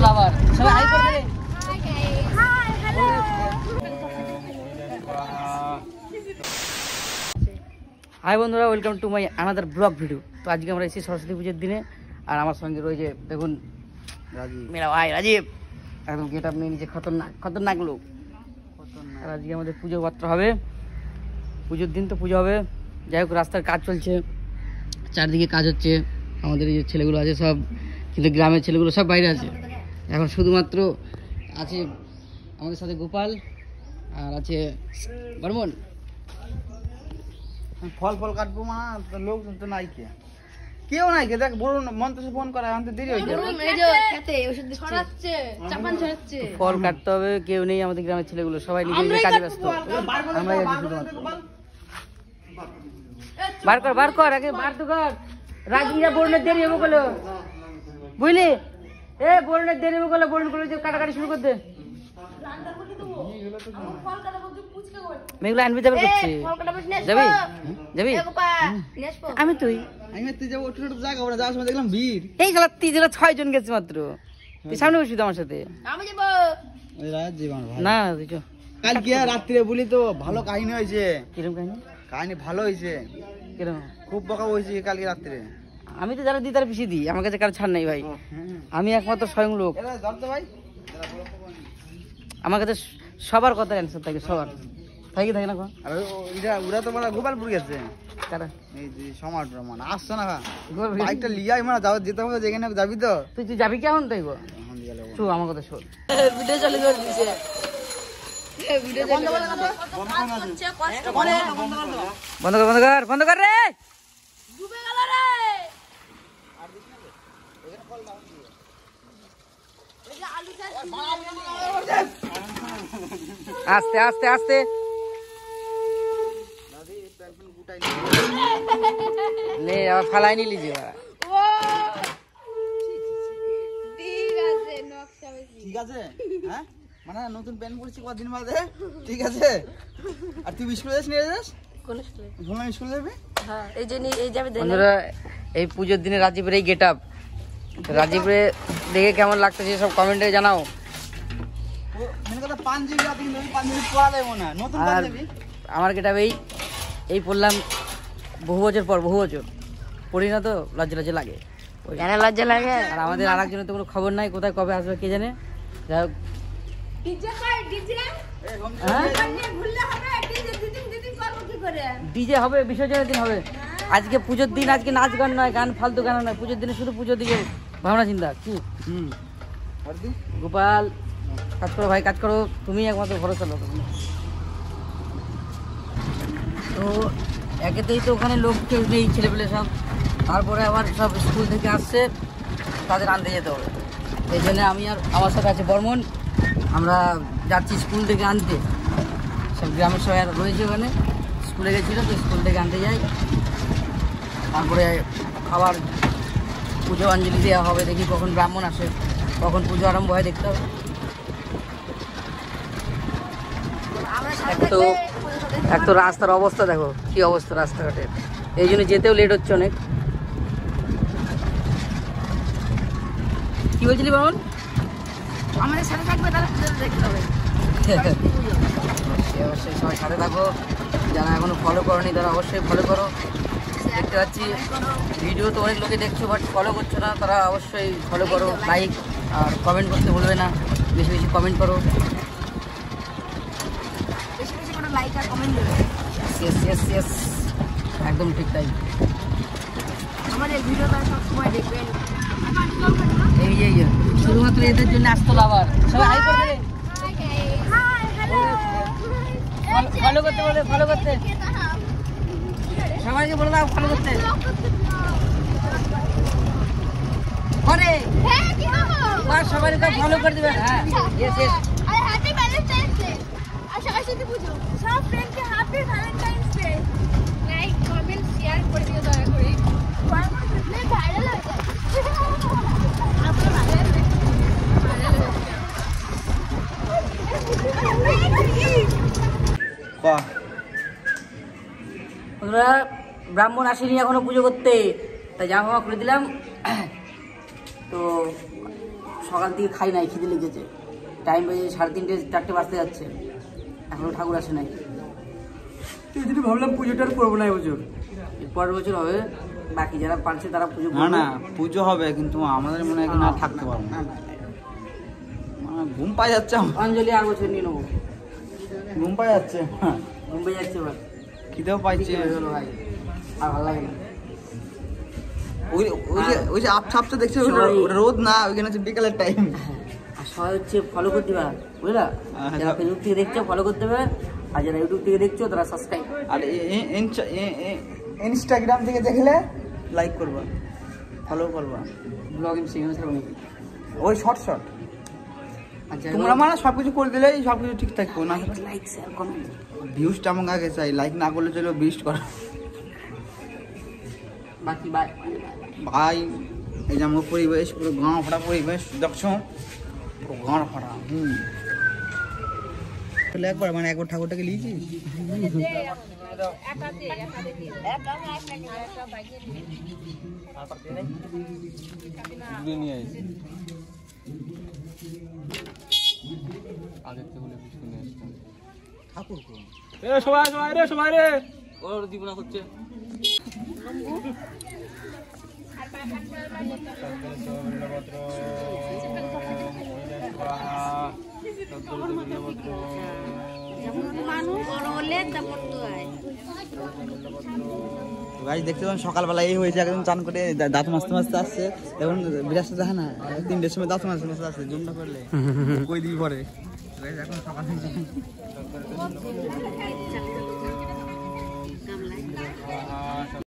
লাভার সবাই হাই করে দে। হাই বন্ধুরা, welcome to my another blog video. তো আজকে আমরা এসেছি সরস্বতী পুজোর দিনে, আর আমার সঙ্গে রয়েছে দেখুন রাজীব, মেরা ভাই রাজীব। একদম গেট আপ নিয়ে নিচে খতরনাক লোক। আর আজকে আমাদের পুজো পাত্র হবে, পুজোর দিন তো পুজো হবে। যাই হোক, রাস্তার কাজ চলছে, চারদিকে কাজ হচ্ছে। আমাদের এই যে ছেলেগুলো আছে সব, কিন্তু গ্রামের ছেলেগুলো সব বাইরে আছে। এখন শুধুমাত্র আছে আমাদের সাথে গোপাল আর আছে বর্মন। ফল ফল কাটবো মা, লোক তো নাই, কেউ নাই। দেখ বলুন মন্ত্রী ফোন করে, আনতে দেরি হয়ে যাবে। ফল কাটতে হবে, কেউ নেই আমাদের গ্রামের ছেলেগুলো, সবাই নিজের কাজে ব্যস্ত। আমরাই আছি শুধুমাত্র। বার কর আগে, বার তো কর। রাজিরা বরুণের দেরি হবে বলো, বুঝলি? এ বরুণের দেরি হবে বলো, বরুণ করে কাটাকাটি শুরু করতে। মেঘলা আনবি, যাবে করছে, যাবি যাবি? আমি তুই যাবো, জায়গা ওরা যাওয়ার সময় দেখলাম ভিড়। এই গেলা 6 জন গেছে মাত্র। তুই সামনে বসবি তো আমার সাথে? না তুই চ। কালকে রাত্রে বলি তো ভালো কাহিনী হয়েছে। কিরকম কাহিনী? কাহিনী ভালো হয়েছে, কিরকম? খুব বকা হয়েছে কালকে রাত্রে। আমি তো যারা দিই তারা পিছিয়ে দিই, আমার কাছে কারো ছাড় নাই ভাই। আমি একমাত্র স্বয়ং লোক। ভাই আমার কাছে সবার কথা অ্যান্সার থাকে, সবার থাকে না কোন। আর ওরা তো মানে গোপালপুর গেছে। কারা? এই যে সমাজ মানে আসছো না, বাইকটা লিয়াই মানে যাও, যেতে হবে যেখানে যাবি তো। তুই যাবি কেমন তাই গো? শো আমার কথা শোন। ভিডিও চালু করে দিয়েছে, বন্ধ কর রে। আস্তে আস্তে আস্তে। নে আবার ফালাই নিলি যে। ঠিক আছে, হ্যাঁ মানে নতুন প্যান্ট পরেছি কদিন বাদে, ঠিক আছে। আর তুই স্কুলে যাস, নিয়ে যাস? কোন স্কুলে? ভোলা স্কুলে যাবি? হ্যাঁ, এই যে এই যাবে। বন্ধুরা, এই পুজোর দিনে রাজীবের এই গেট আপ, রাজীবরে দেখে কেমন লাগতেছে সব কমেন্টে জানাও। আর আমার গেট আপ এই পড়লাম বহু বছর পর, পড়ি না তো লজ্জা লাগে, লজ্জা লাগে। আর আমাদের আর একজনের তো কোনো খবর নাই, কোথায় কবে আসবে কে জানে। যাই হোক, ডিজে হবে, বিসর্জনের দিন হবে। আজকে পুজোর দিন, আজকে নাচ গান নয়, গান ফালতু গান নয়, পুজোর দিনে শুধু পুজোর দিকে ভাবনা চিন্তা। কি গোপাল, কাজ করো ভাই, কাজ করো, তুমি একমাত্র ভরসা লোক। তো একেতেই তো ওখানে লোক কেউ নেই, ছেলেপেলে সব। তারপরে আবার সব স্কুল থেকে আসছে, তাদের আনতে যেতে হবে। এই জন্য আমি আর আমার সাথে আছে বর্মন, আমরা যাচ্ছি স্কুল থেকে আনতে। সব গ্রামের সবাই আর রয়েছে ওখানে, স্কুলে গেছিলো তো, স্কুল থেকে আনতে যাই। তারপরে আবার পুজো অঞ্জলি দেওয়া হবে, দেখি কখন ব্রাহ্মণ আসে, কখন পুজো আরম্ভ হয়, দেখতে হবে। এক তো রাস্তার অবস্থা দেখো, কি অবস্থা রাস্তাঘাটের, এই জন্য যেতেও লেট হচ্ছে অনেক। কি বলছিলি বলুন? আমাদের সাথে থাকবে, তাহলে দেখতে হবে। অবশ্যই সবাই সাথে থাকো, যারা এখনো ফলো করোনি তারা অবশ্যই ফলো করো। দেখতে পাচ্ছি ভিডিও তো অনেক লোকে দেখছো, বাট ফলো করছো না, তারা অবশ্যই ফলো করো, লাইক আর কমেন্ট করতে ভুলবে না, বেশি বেশি কমেন্ট করো। লাইক আর কমেন্ট দেবে। ইয়েস, একদম ঠিক তাই। আমাদের ভিডিওটা সবসময় দেখবেন। এই শুধুমাত্র এদের জন্য আসতো লাভার, সবাই হাই করে দে। ফলো করতে বলে, ফলো করতে সবাইকে বলে দাও, ফলো করতে। করে সবাই ফলো করে দেবেন। হ্যাঁ, ইয়েস। সব ফ্রেন্ডকে happy Valentine's day. Like, comment, share করে দিও দয়া করে। ভাইরাল হয়ে যায়। আপনারা ভাইরাল হয়ে ওরা ব্রাহ্মণ আসেনি এখনো পুজো করতে, তাই জামা ফামা খুলে দিলাম। তো সকাল থেকে খাই নাই, খিদে লেগেছে। টাইম বেজে 3:30 4টে বাজতে যাচ্ছে, এখনো ঠাকুর আসে নাই। তুই যদি ভাবলাম পুজোটা আর করবো না এবছর, পরের বছর হবে। বাকি যারা পারছে তারা পুজো না না পুজো হবে, কিন্তু আমাদের মনে হয় না থাকতে পারবো না, ঘুম পাই যাচ্ছে। অঞ্জলি আর বছর নিয়ে নেবো, ঘুম পাই যাচ্ছে, ঘুম পেয়ে যাচ্ছে এবার, খিদেও পাইছে ভাই আর ভালো লাগে না। ওই যে আপছা দেখছে রোদ না, ওইখানে হচ্ছে বিকালের টাইম। আর সবাই হচ্ছে ফলো করতে পারে, বুঝলা? যারা ফেসবুক থেকে দেখছো ফলো করতে পারে, আর যারা ইউটিউব থেকে দেখছো তারা সাবস্ক্রাইব। আর ইনস্টাগ্রাম থেকে দেখলে লাইক করবা, ফলো করবা, ব্লগ সেখানে ছাড়বো নাকি? ওই শর্ট আচ্ছা তোমরা মানে সবকিছু করে দিলেই সবকিছু ঠিক থাকবে না। লাইক শেয়ার কমেন্ট, ভিউজটা আমাকে আগে চাই, লাইক না করলে চলো বিস্ট করো বাকি বাই ভাই। এই যে আমার পরিবেশ পুরো গাঁ ফাটা পরিবেশ দেখছো, পুরো গাঁ ফাটা। একবার মানে একবার ঠাকুরটাকে লিয়েছিস? ঠাকুর সবাই রে ওর জীবন হচ্ছে গাছ দেখতে পাবেন সকালবেলা এই হয়েছে, একদম চান করে দাঁত মাজতে মাজতে আসছে। এখন বিরাট দেখা না 3টের সময় দাঁত মাজতে মাজতে আসছে, জুমটা করলে কই দিবি পরে। এখন সকাল